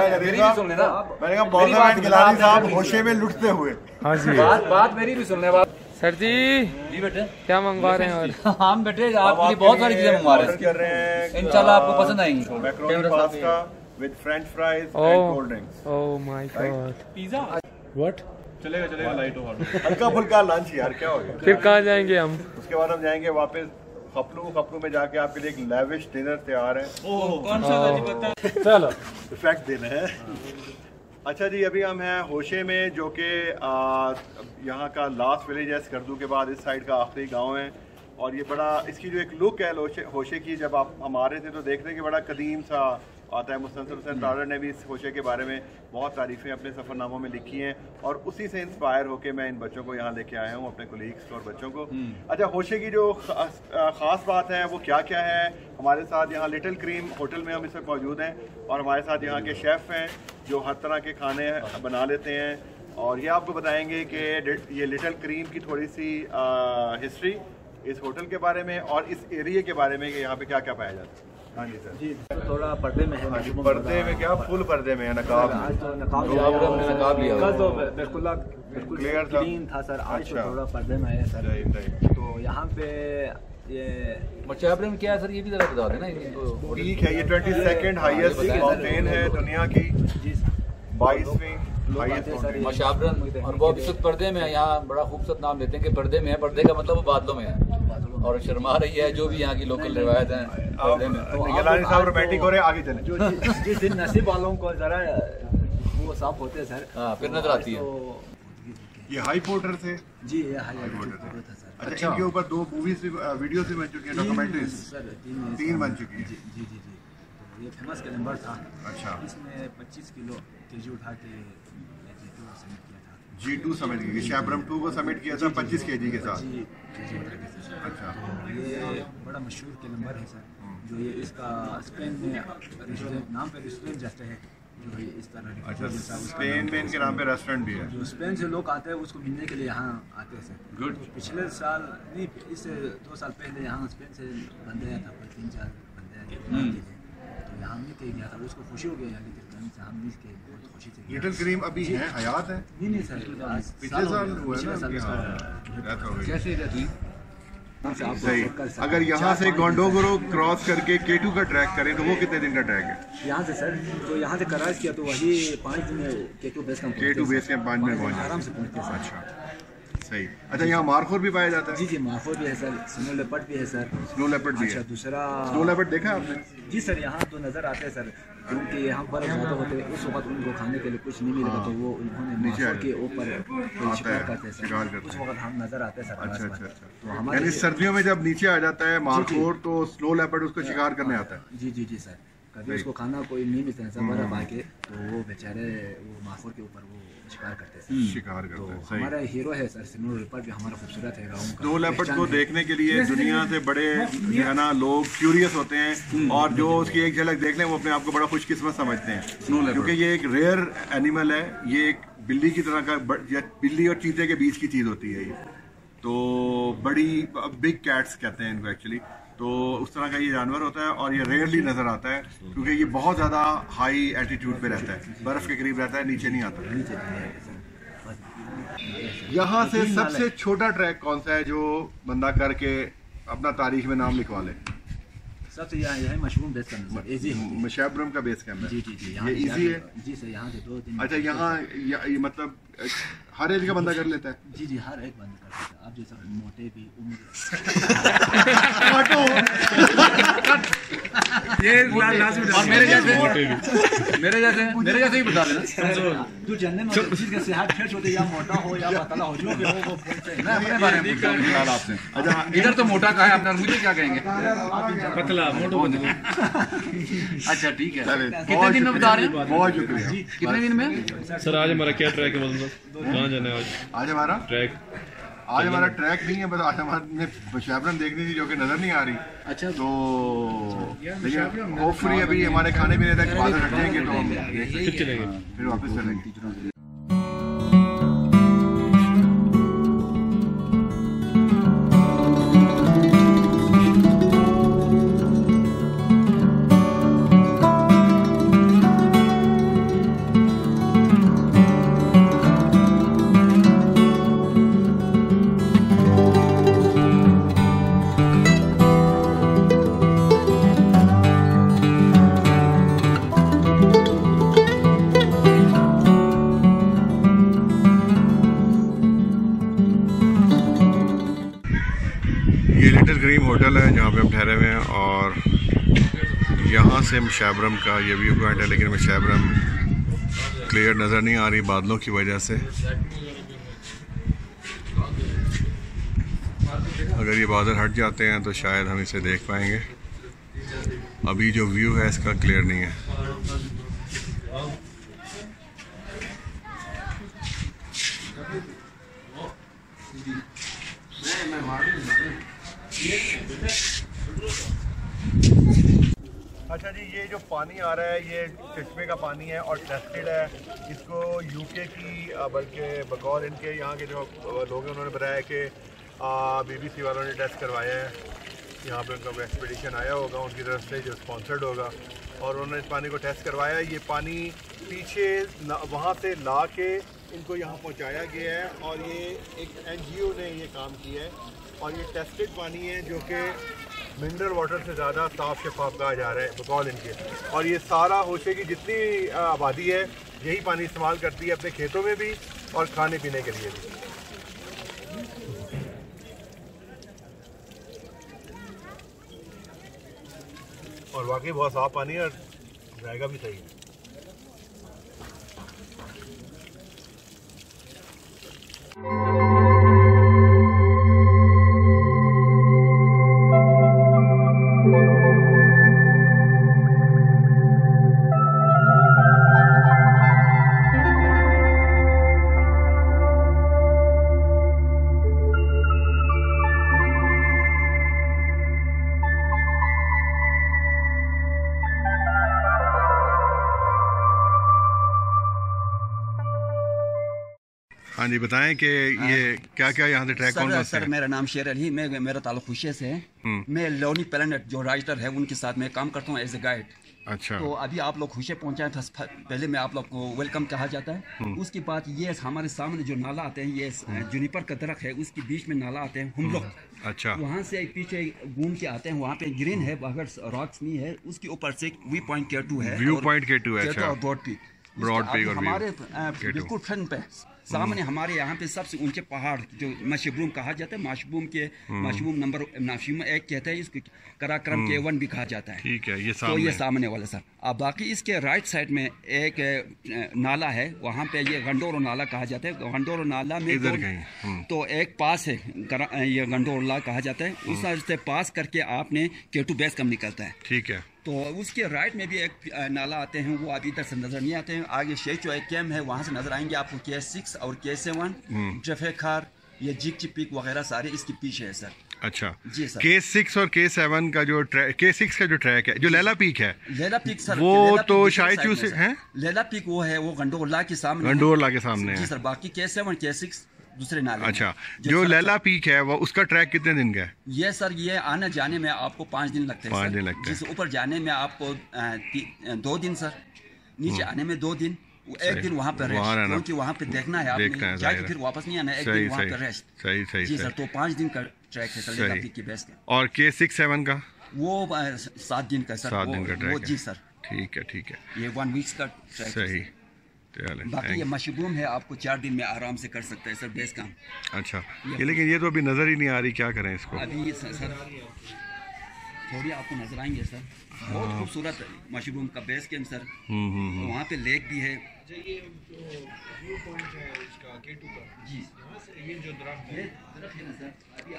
मेरी भी सुन लेना। मैंने कहा मौका गिलानी साहब होशे में लुटते हुए। हाँ जी, बात मेरी भी सुन ले। सर जी बेटे क्या मंगवा रहे हैं? और हम बेटे आपके लिए बहुत सारी चीजें मंगवा रहे हैं, इंशाल्लाह आपको पसंद आएंगी। Macaroni pasta with French fries and cold drinks. Oh my God, pizza what? चलेगा लाइट हो हल्का फुल्का लंच यार, क्या हो गया। फिर कहाँ जाएंगे हम? उसके बाद हम जाएंगे वापस खपलू में जाके आपके लिए एक लेविश डिनर तैयार है। कौन सा? चलो इफेक्ट देना है। अच्छा जी, अभी हम हैं होशे में, जो कि यहाँ का लास्ट विलेज है स्कर्दू के बाद, इस साइड का आखिरी गांव है। और ये बड़ा, इसकी जो एक लुक है होशे की, जब आप हमारे थे तो देख रहे हैं कि बड़ा कदीम सा आता है। मुस्तनसर हुसैन तारड़ ने भी इस होशे के बारे में बहुत तारीफ़ें अपने सफ़रनामों में लिखी हैं, और उसी से इंस्पायर होकर मैं इन बच्चों को यहाँ लेके आया हूँ, अपने कोलीग्स और बच्चों को। अच्छा, होशे की जो ख़ास बात है वो क्या क्या है? हमारे साथ यहाँ लिटिल क्रीम होटल में हम इस वक्त मौजूद हैं, और हमारे साथ यहाँ के शेफ़ हैं जो हर तरह के खाने बना लेते हैं, और ये आपको बताएंगे कि ये लिटिल क्रीम की थोड़ी सी हिस्ट्री इस होटल के बारे में और इस एरिया के बारे में कि यहाँ पे क्या क्या पाया जाता है। हाँ जी सर जी, थोड़ा पर्दे में है। पर्दे में क्या? फुल पर्दे में है, नकाब में। आज तो नकाब लिया, कल तो बिल्कुल क्लियर था, क्लीन था सर। आज अच्छा। तो थोड़ा पर्दे में है सर। तो यहाँ पे ये मशाबरे में क्या है सर, ये भी जरा बता देना इनको। पीक है ये 22nd हाईएस्ट माउंटेन है दुनिया की, जी सर 22वीं हाईएस्ट माउंटेन मशाबरन, और वो इस वक्त पर्दे में है। यहाँ बड़ा खूबसूरत नाम लेते हैं कि पर्दे में है। पर्दे का मतलब वो बादलों में है, और शर्मा रही है जो भी यहाँ की लोकल रिवायत है पर्दे में। गिलानी साहब रोमांटिक हो रहे हैं, आगे चलें। जो जिस दिन नसीब वालों को जरा वो साफ होते हैं सर, हाँ फिर नजर आती है। ये हाई पोर्टर थे जी, ये हाई पोर्टर था सर। अच्छा, इनके ऊपर 2 मूवीज वीडियोस भी बन चुकी हैं, डॉक्यूमेंट्रीज सर 3 बन चुकी हैं। जी जी जी जी। तो ये फेमस कैलेंडर था। अच्छा, इसमें 25 किलो केजी उठा के G2 सबमिट किया था। G2 समिट की, शैबरम 2 को समिट किया था 25 kg के साथ। जी केजी उठा के सर। अच्छा, तो ये बड़ा मशहूर कैलेंडर है सर, जो ये इसका स्पेन में रेस्टोरेंट नाम पे रेस्टोरेंट जैसे है, जो ये इस तरह। अच्छा, स्पेन में इनके नाम पे रेस्टोरेंट भी है। जो स्पेन से लोग आते हैं उसको मिलने के लिए यहाँ आते हैं सर। गुड। पिछले साल नहीं, इससे 2 साल पहले यहाँ स्पेन से बंदे आया था, 3-4 बंदे आए थे। तो यहाँ मिल के गया था, उसको खुशी हो गया यहाँ लिटिल क्रीम से, हम मिल के बहुत खुशी से। लिटिल क्रीम अभी है, हयात है? नहीं सर, पिछले साल हुआ है। कैसे रहती सही। अगर यहाँ से गोंडोगोरो क्रॉस करके K2 का ट्रैक करें तो वो कितने दिन का ट्रैक है? यहाँ से सर, तो यहाँ से कराइज किया तो वही 5 दिन में K2 बेस कैंप 5 दिन पहुँच आराम से पहुँचते हैं। अच्छा सही। अच्छा, यहाँ मारखोर भी पाया जाता है? जी जी, मारखोर भी है सर, स्नो लेपर्ड भी है सर। स्नो लेपर्ड भी अच्छा, है? दूसरा स्नो लेपर्ड देखा आपने? जी सर, यहाँ तो नज़र आते हैं सर, क्योंकि यहाँ पर ज़्यादा होते हैं, उस वक्त उनको खाने के लिए कुछ नहीं मिलेगा, तो वो उन्होंने मारखोर के ऊपर शिकार करते हैं सर। उस वक्त हम नज़र आते हैं सर। अच्छा, तो हमारे यानी सर्दियों में जब नीचे आ जाता है मारखोर तो स्नो लेपर्ड उसको शिकार करने आता है। जी जी जी सर, कभी उसको खाना कोई नहीं मिलता है सर, बर्फ आके, तो वो बेचारे वो मारखोर के ऊपर वो शिकार करते हैं। शिकार करते हैं, सही। हमारा हीरो है सर, स्नो लेपर्ड भी हमारा खूबसूरत है गाँव का। स्नो लेपर्ड को देखने के लिए दुनिया से बड़े जो है ना लोग क्यूरियस होते हैं, और जो उसकी एक झलक देख लें वो अपने आप को बड़ा खुशकिस्मत समझते हैं, क्योंकि ये एक रेयर एनिमल है। ये एक बिल्ली की तरह का, बिल्ली और चीते के बीच की चीज़ होती है ये, तो बड़ी बिग कैट्स कहते हैं इनको एक्चुअली। तो उस तरह का ये जानवर होता है, और ये रेयरली नज़र आता है क्योंकि ये बहुत ज़्यादा हाई एल्टीट्यूड पे रहता है, बर्फ़ के करीब रहता है, नीचे नहीं आता। यहाँ से सबसे छोटा ट्रैक कौन सा है जो बंदा करके अपना तारीख में नाम लिखवा ले? सबसे यहाँ mushroom base camp sir, easy है। मशाबरम का बेस कैंप है? जी जी जी, ये इजी है? जी सर, यहाँ से 2-3। अच्छा, यहाँ ये मतलब हर एज का बंदा कर लेता है? जी जी, हर एक बंदा कर सकता है। आप जैसा मोटे भी, उम्र ये मेरे जैसे ही बता देना। तू जानने में किसी का सेहत फिट होते, या मोटा हो या पतला हो, जो भी हो वो मैं अपने बारे में पूछ रहा हूं आपसे। अच्छा, इधर तो मोटा कहा है आपने, मुझे क्या कहेंगे? पतला मोटो। अच्छा ठीक है, कितने दिन में बता रहे हैं? बहुत शुक्रिया। कितने दिन में सर? आज हमारा क्या ट्रैक है, मतलब कहाँ जाना है आज हमारा ट्रैक? आज हमारा ट्रैक नहीं है, बस आज हमारे मशाबरम देखनी थी जो कि नजर नहीं आ रही। अच्छा, तो लेकिन होपफुली अभी हमारे खाने पीने तक बादल हट जाएंगे तो हम चलेंगे, फिर वापस चलेंगे। ठहरे हुए हैं और यहाँ से मशाबरम का ये व्यू पॉइंट है, लेकिन मशाबरम क्लियर नज़र नहीं आ रही बादलों की वजह से। अगर ये बादल हट जाते हैं तो शायद हम इसे देख पाएंगे। अभी जो व्यू है इसका क्लियर नहीं है। अच्छा जी, ये जो पानी आ रहा है ये चश्मे का पानी है और टेस्टेड है। इसको यूके की बल्कि बगौर इनके यहाँ के जो लोग हैं उन्होंने बताया कि BBC वालों ने टेस्ट करवाया है। यहाँ पे उनका एक्सपीडिशन आया होगा उनकी तरफ से जो स्पॉन्सर्ड होगा, और उन्होंने इस पानी को टेस्ट करवाया। ये पानी पीछे वहाँ से ला के इनको यहाँ पहुँचाया गया है और ये एक NGO ने ये काम किया है और ये टेस्टेड पानी है जो कि मिनरल वाटर से ज़्यादा साफ़ शफाफ कहा जा रहा है बकौल इनके। और ये सारा होशे की जितनी आबादी है यही पानी इस्तेमाल करती है अपने खेतों में भी और खाने पीने के लिए भी। और वाकई बहुत साफ़ पानी है और जाएगा भी सही है। हाँ जी, बताएं कि ये क्या क्या यहाँ से ट्रैक कौन सा? सर मेरा नाम शेर अली, मेरा ताल्लुक खुशी से है। मैं लोनी प्लेनेट जो राइटर है उनके साथ मैं काम करता हूँ एज ए गाइड। अच्छा। तो अभी आप लोग खुशी पहुँचाए थे, पहले मैं आप लोग को वेलकम कहा जाता है। उसके बाद ये हमारे सामने जो नाला आते हैं, ये जुनिपर का दरख्त है, उसके बीच में नाला आते हैं हम लोग। अच्छा। वहाँ से पीछे घूम के आते हैं, वहाँ पे ग्रीन है, अगर रॉक्स नहीं है उसके ऊपर से व्यू पॉइंट K2 है। व्यू पॉइंट K2 है। अच्छा। ब्रॉड पीक और हमारे बिल्कुल फ्रंट पे सामने हमारे यहाँ पे सबसे ऊंचे पहाड़ जो मशबूम कहा जाता है, माशबूम 1 कहते हैं, इसको कराक्रम K1 भी कहा जाता है। ठीक है, ये सामने। तो ये सामने वाला सर। अब बाकी इसके राइट साइड में एक नाला है, वहाँ पे ये गंडोरो नाला कहा जाता है। गंडोरो नाला में तो एक पास है, ये गंडोरो कहा जाता है। उस से पास करके आपने K2 बेस कम निकलता है। ठीक है। तो उसके राइट में भी एक नाला आते हैं, वो अभी इधर से नजर नहीं आते हैं। आगे शेचो एक कैम्प है, वहाँ से नजर आएंगे आपको K6 और K7, जफेखार, ये जिकची पीक वगैरह सारे इसके पीछे है सर। अच्छा जी सर। K6 और K7 का जो K6 का जो ट्रैक है, जो लैला पीक है, लैला पीक सर, वो तो शायद से है। लैला पीक वो है, वो गंडोरला के सामने, गंडोरला के सामने जी सर। बाकी K7 K6 दूसरे नाले। अच्छा, जो लैला पीक है वो उसका ट्रैक कितने दिन का है? ये सर ये आने जाने में आपको 5 दिन लगते हैं। 5 दिन लगते हैं। जिस ऊपर जाने में आपको 2 दिन सर, नीचे आने में 2 दिन, एक दिन वहाँ पर रेस्ट, क्योंकि वहाँ पे देखना है आपने, क्या कि फिर वापस नहीं आना, एक दिन वहाँ पर रेस्ट। सही सही जी सर। तो 5 दिन का ट्रैक है सर लैला पीक की बेस का। और K6-7 का वो 7 दिन का सर। 7 दिन का ट्रैक। जी सर। ठीक है ठीक है, ये 1 वीक का ट्रैक। सही। बाकी ये मशबूम है, आपको 4 दिन में आराम से कर सकता है सर बेस काम। अच्छा, ये लेकिन ये तो अभी नज़र ही नहीं आ रही, क्या करें इसको? अभी सर थोड़ी आपको नजर आएंगे सर, बहुत खूबसूरत मशरूम का बेस कैंप सर। वहाँ पे लेक भी है।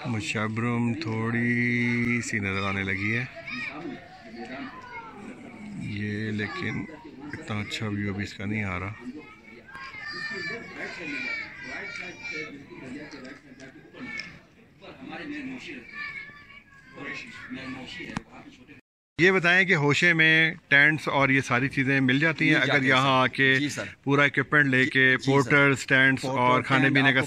मशरूम थोड़ी सी नज़र आने लगी है ये, लेकिन इतना अच्छा व्यू अभी इसका नहीं आ रहा। ये बताएं कि होशे में टेंट्स और ये सारी चीज़ें मिल जाती हैं अगर यहाँ आके पूरा इक्विपमेंट लेके, पोर्टर्स, टेंट्स और खाने पीने का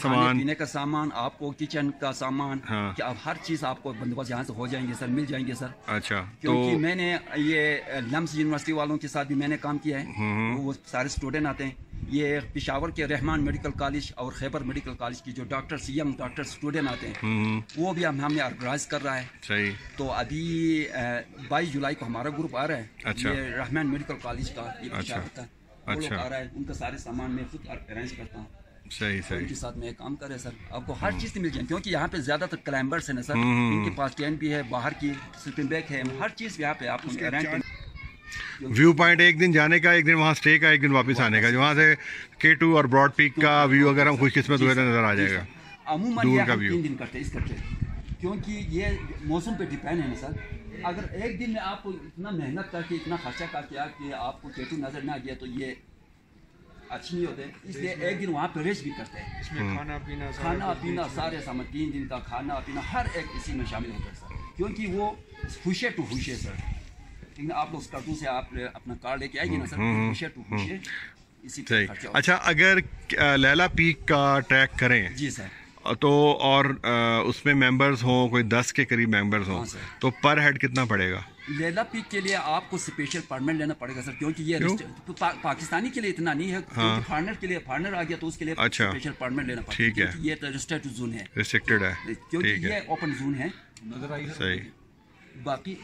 सामान, आपको किचन का सामान, हाँ। कि अब हर चीज़ आपको बंदोबस्त यहाँ से हो जाएंगे सर, मिल जाएंगे सर। अच्छा, क्योंकि मैंने ये लम्स यूनिवर्सिटी वालों के साथ भी मैंने काम किया है, वो सारे स्टूडेंट आते हैं। ये पेशावर के रहमान मेडिकल कॉलेज और खैबर मेडिकल कॉलेज की जो डॉक्टर्स, यंग डॉक्टर स्टूडेंट आते हैं, वो भी हमने ऑर्गेनाइज कर रहा है। सही। तो अभी 22 जुलाई को हमारा ग्रुप आ रहा है। अच्छा। ये रहमान मेडिकल कॉलेज का, ये पेशावर का अच्छा। आ रहा है, उनका सारे सामान मैं खुद अरेंज करता हूँ। सही सही। उनके साथ में काम करें सर, आपको हर चीज़ मिल जाए, क्योंकि यहाँ पे ज़्यादातर क्लाइंबर्स हैं ना सर, इनके पास टेंट भी है, बाहर की स्लीपिंग बैग है, हर चीज़ यहाँ पे आपको रेंट। व्यू पॉइंट एक दिन जाने का, एक दिन वहाँ स्टे का, एक दिन वापस आने का, जो वहाँ से K2 और ब्रॉड पीक का व्यू अगर हम खुशकिस्मत हुए तो नजर आ जाएगा। अमूमन दूर ये का हम व्यू। 3 दिन करते हैं इसका ट्रिप, क्योंकि ये मौसम पे डिपेंड है ना सर। अगर एक दिन में आपको इतना मेहनत करके इतना खर्चा करके कि आपको K2 नजर ना गया तो ये अच्छी नहीं होते, इसलिए एक दिन वहाँ पे रेस्ट भी करते हैं। इसमें खाना पीना सारे सामान, 3 दिन का खाना पीना हर एक इसी में शामिल होता है सर, क्योंकि वो हुशे टू हुशे सर। लेकिन आप लोग स्कर्टू से आप अपना कार लेके आएंगे ना सर, हुशे टू हुशे इसी पे सही। खर्चा होता अच्छा, अगर लैला पीक का ट्रैक करें है। जी सर। तो और उसमें मेंबर्स हों, कोई 10 के करीब मेंबर्स हों, हाँ सर। तो पर हेड कितना पड़ेगा? लैला पीक के लिए आपको स्पेशल परमिट लेना पड़ेगा सर, क्योंकि ये पाकिस्तानी के लिए इतना नहीं है, क्योंकि फॉरेनर के लिए, फॉरेनर आ गया तो उसके लिए अच्छा। स्पेशल परमिट लेना पड़ेगा। ठीक है। क्योंकि ये रजिस्टर्ड जोन है, रिस्ट्रिक्टेड है। क्योंकि ठीक है, ये ओपन जोन है। सही। बाकी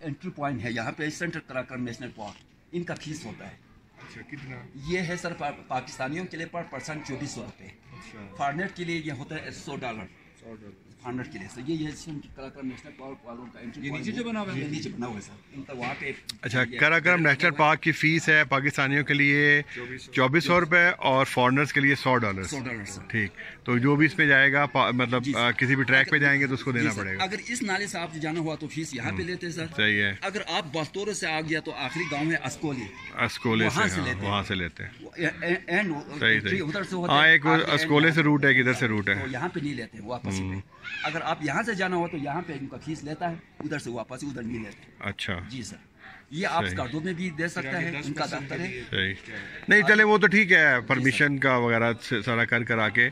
एंट्री पॉइंट है यहाँ पे सेंट्रल कराकरम नेशनल पार्क, इनका फीस होता है। अच्छा, कितना? ये है सर पाकिस्तानियों के लिए पर पर्सन 2400 रुपये, फॉरेनर के लिए ये होता है $100 फॉरेनर के लिए। तो ये सेंट्रल कराकरम नेशनल पार्क वालों का एंट्री पॉइंट नीचे जो बना हुआ है? ये नीचे बना हुआ है सर, इनका वहाँ पे। अच्छा, कराकरम नेशनल पार्क की फीस है पाकिस्तानियों के लिए 2400 रुपये और फॉरनर्स के लिए $100। $100 सर। ठीक, तो जो भी इसमें जाएगा मतलब किसी भी ट्रैक पे जाएंगे तो उसको देना जी सर। पड़ेगा। अगर इस नाले से आप जाना हुआ तो फीस यहाँ पे लेते हैं सर। सही है। अगर आप बस्तोरे से आ गया तो आखिरी गांव है अस्कोली, अस्कोले से, वहाँ से हाँ, लेते हैं। वहाँ से लेते हैं। एंड सही सही। उधर से होता हाँ, है, एक वो आगे अस्कोले एंड से रूट है, किधर से रूट तो है। यहाँ पे नहीं लेते वापस पे। अगर आप यहाँ से जाना हो तो यहाँ पे इनका फीस लेता है, उधर से वापस उधर नहीं लेते। अच्छा, जी सर। ये आप सही। स्कार्डो में भी दे सकता है, इनका दफ्तर है। सही। नहीं चले, वो तो ठीक है, परमिशन का वगैरह सारा कर करा के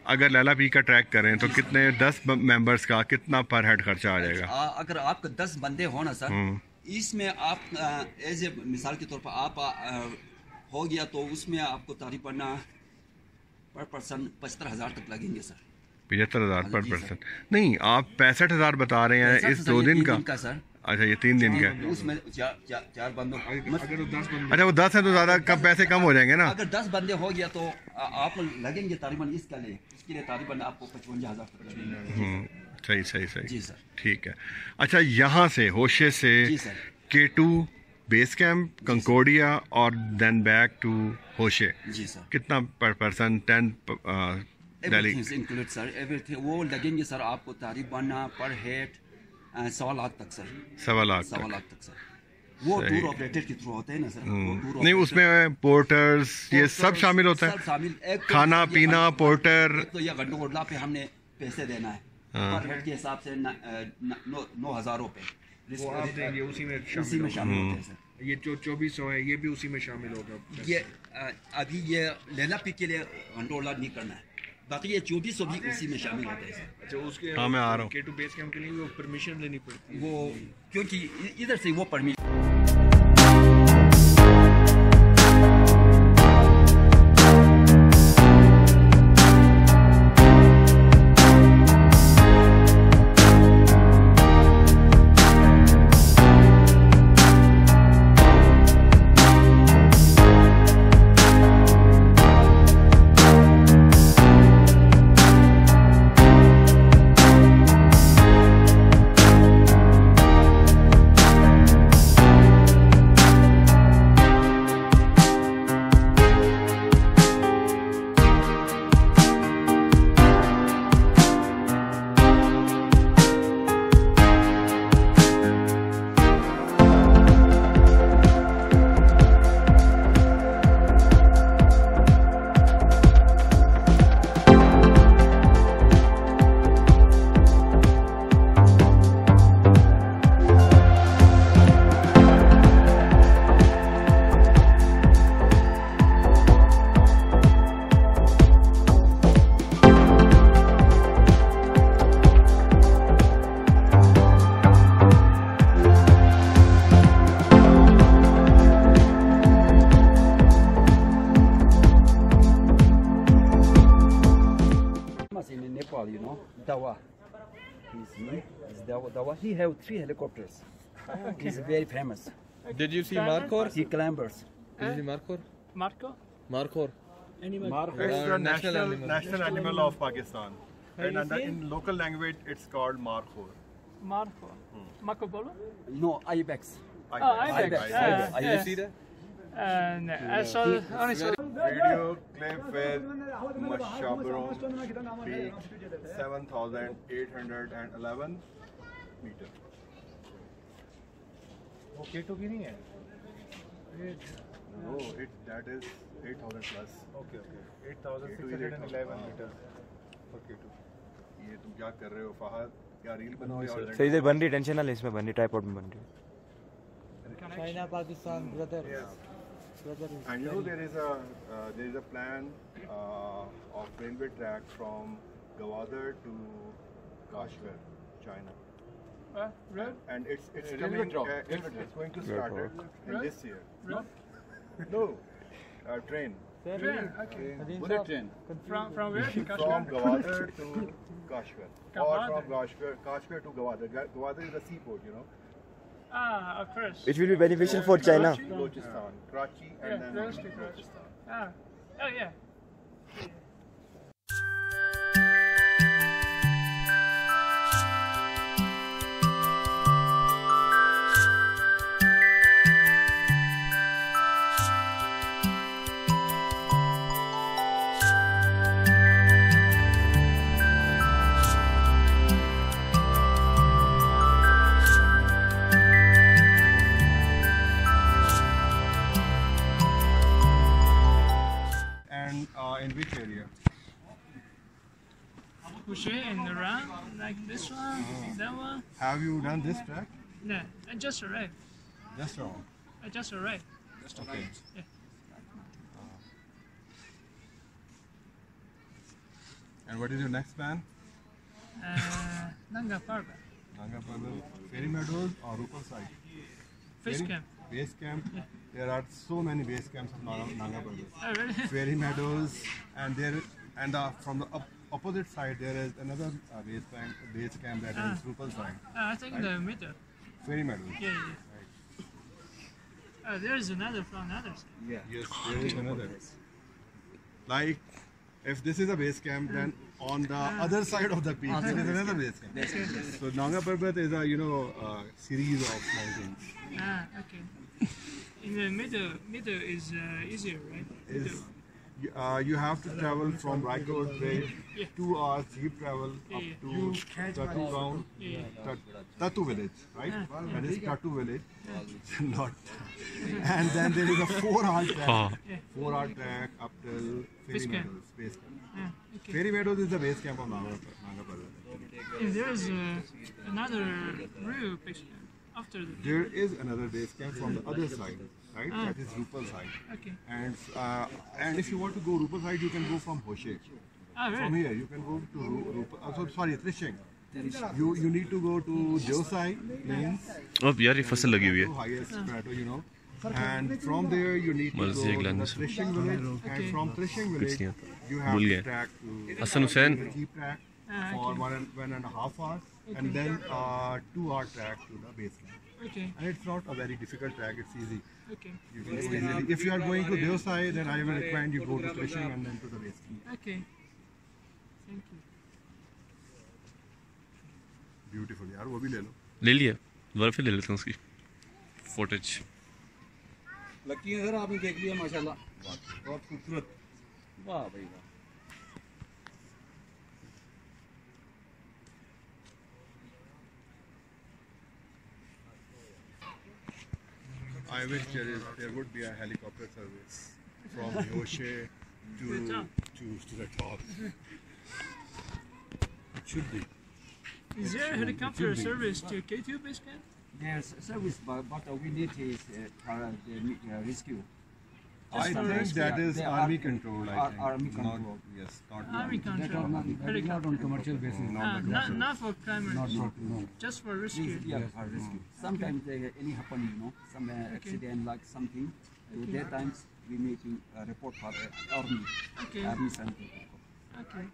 अगर लैला पीक का ट्रैक करें तो कितने 10 मेंबर्स का कितना पर हेड खर्चा आ जाएगा? अगर आपका 10 बंदे हो ना सर, इसमें आप एज ए मिसाल के तौर पर आप हो गया तो उसमें आपको तकरीबन पर पर्सन 75,000 तक लगेंगे सर। 75,000 पर जी पर्सन? नहीं, आप 65,000 बता रहे हैं इस 2 दिन का? सर। अच्छा, ये 3 दिन का है। उसमें चार बंदों अगर 10 बंदे, अच्छा, वो 10 है तो ज़्यादा कम पैसे कम हो जाएंगे ना? अगर 10 बंदे हो गया तो आपको लगेंगे तकरीबन इसके लिए तकरीबन आपको 55,000 तक लगेंगे। सही सही सही। जी सर। ठीक है। अच्छा, यहाँ से होशे से जी sir. K2 base camp, Concordia और देन बैक टू होशे, जी सर। कितना पर पर्सन? 10 दिल्ली इंक्लूड सर, एवरीथिंग वो लगेंगे सर आपको तकरीबन पर हेड 100 लाख तक सर। 1.25 लाख 1.25 तक। लाख तक सर। वो सही। टूर ऑपरेटर के थ्रू होते हैं ना सर। वो टूर नहीं, ऑपरेटर- उसमें पोर्टर्स ये सब शामिल होता सब है? शामिल। एक तो खाना ये पीना, गंडो- पोर्टर? एक तो ये गंडोला पे हमने पैसे देना है, हाँ। पर हेड के हिसाब से 9,000 रुपये वो आप देंगे, उसी में उसी शामिल में होगा। शामिल होते हैं सर। ये जो 2400 है ये भी उसी में शामिल होगा। ये अभी ये लैला पीक के लिए गंडोला नहीं करना है, बाकी ये 2400 भी उसी में शामिल होते हैं सर। अच्छा, उसके हाँ, मैं आ रहा हूँ। K2 बेस कैंप के लिए वो परमिशन लेनी पड़ती है। वो क्योंकि इधर से वो permission in Nepal, you know, Dawa. He's Dawa. He have 3 helicopters. He's very famous. Did you see Markor? He climbers. Did you see Markor? Marco? Markor. It's the national animal of Pakistan. And in local language, it's called markhor. Marco. Marco Polo? No, ibex. Ibex. You see that? And I saw only saw Video clip with Mashabro peak 7,811 meters. Okay तो भी नहीं है No, that is 8,000 plus. Okay okay 8611 meter okay तो ये तुम क्या कर रहे हो फहद? क्या रील बना रहे हो? सही से बन रही, टेंशन ना ले, इसमें बन रही, ट्राइपॉड में बन रही। China, Pakistan, brother. And you know there is a plan of railway track from Gawadar to Kashgar, China. Red? And it's coming. It's going to start in this year. No, train. Train. Okay. Bullet train. From where? From Gawadar to Kashgar, or from Kashgar to Gawadar. Gawadar is a seaport, you know. Ah, of course. Which will be beneficial for China. Balochistan, Karachi, and then close to Balochistan. Ah. Oh yeah. And in which area? Push it and around like this one, that one. Have you done this track? No, I just arrived. Just wrong. I just arrived. Okay. Yeah. And what is your next plan? Nanga Parbat. Nanga Parbat, Fairy Meadows or Rupal side? Face camp. Base camp. There are so many base camps of Nanga Parbat. Oh really? Fairy Meadows, and from the opposite side there is another base camp that is Rupal side. I think in the middle. Fairy Meadows. Yeah. There is another from another side. Yes, there is another. Like, if this is a base camp, then on the other side of the peak there is another base camp. So Nanga Parbat is a series of mountains. Okay. In the middle is easier, right? You have to travel from Raikot Way, 2 hours jeep travel up to Tatu Town, Tatu village, right? That is Tatu village, not. And then there is a 4-hour track, 4-hour track up till Fairy Meadows, base camp. Okay. Fairy Meadows is the base camp of Nanga Parbat. And there is another real base camp after the. There is another base camp from the other side, right? That is Rupal side. Okay. And if you want to go Rupal side, you can go from Hoshe. Ah, really? From here, you can go to Rupal. Sorry, Trishing. You need to go to Deosai Plains. अब यार ये फसल लगी हुई है Highest plateau, you know. And from there you need to go to the Trishing village. And from Trishing village, you have to track to Hasan Hussain jeep track for 1.5 hours, and then 2-hour track to the base camp. Okay. And it's not a very difficult track; it's easy. Okay. You can go easily. If you are going to Deosai, then I will recommend you go to Trishing and then to the base camp. Okay. Thank you. Beautiful, यार वो भी ले लो. ले लिया दोबारा फिर ले लेते हैं उसकी फुटेज लकी है सर आपने देख लिया माशाल्लाह बहुत खूबसूरत वाह भाई वाह I wish there would be a helicopter service from Hoshe to the top. It should be. Is there a helicopter service to K2 base camp? There's service, but we need is rescue. I think that is army control. I think. Army control. Yes, not Army control. Helicopter. on commercial basis. Not for climbers. No. Just for rescue. Yeah, for rescue. Sometimes any happen, some accident like something. So that times we making a report for army. Okay. Army center. Okay.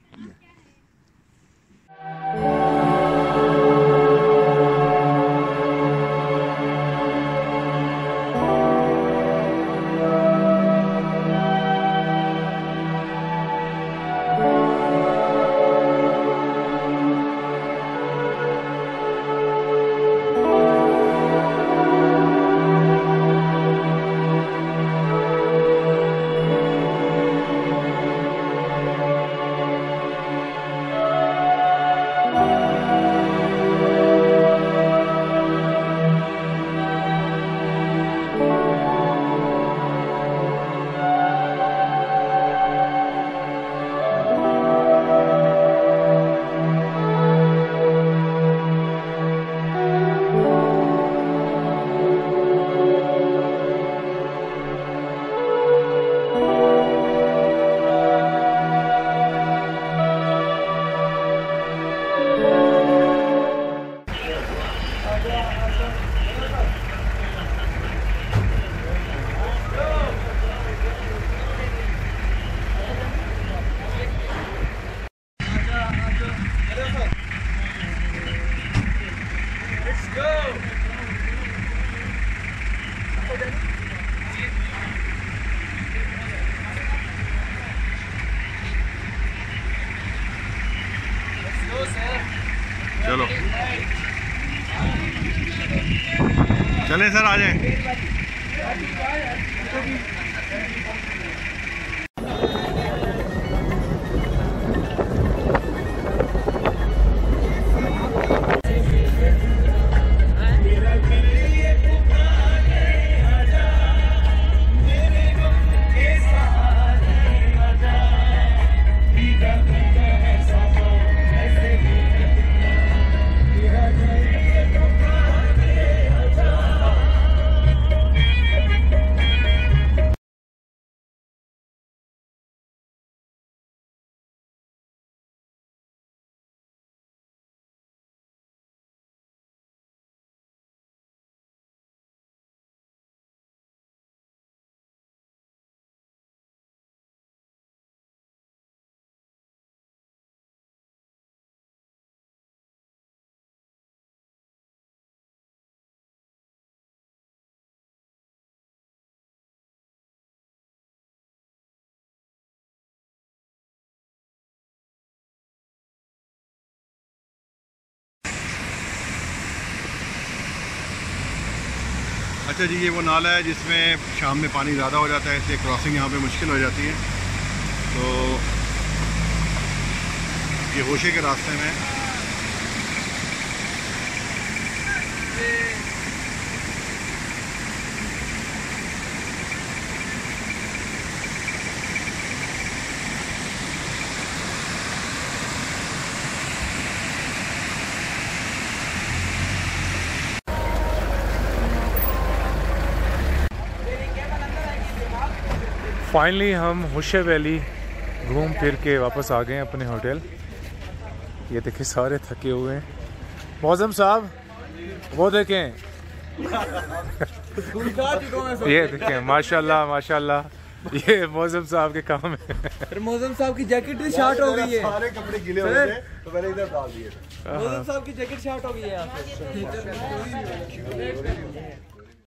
चलें sir, आ जाए। अच्छा जी, ये वो नाला है जिसमें शाम में पानी ज़्यादा हो जाता है, इसलिए क्रॉसिंग यहाँ पे मुश्किल हो जाती है। तो ये होशे के रास्ते में फाइनली हम होशे वैली घूम फिर के वापस आ गए हैं अपने होटल। ये देखिए सारे थके हुए हैं। मौज़म साहब वो देखें ये देखें, माशाल्लाह माशाल्लाह, ये मौज़म साहब के काम है। फिर मौज़म साहब की जैकेट भी शॉर्ट हो गई है, सारे कपड़े गिले हो गए तो मैंने इधर डाल दिए। मौज़म साहब की जैकेट शॉर्ट हो गई है यहाँ पे।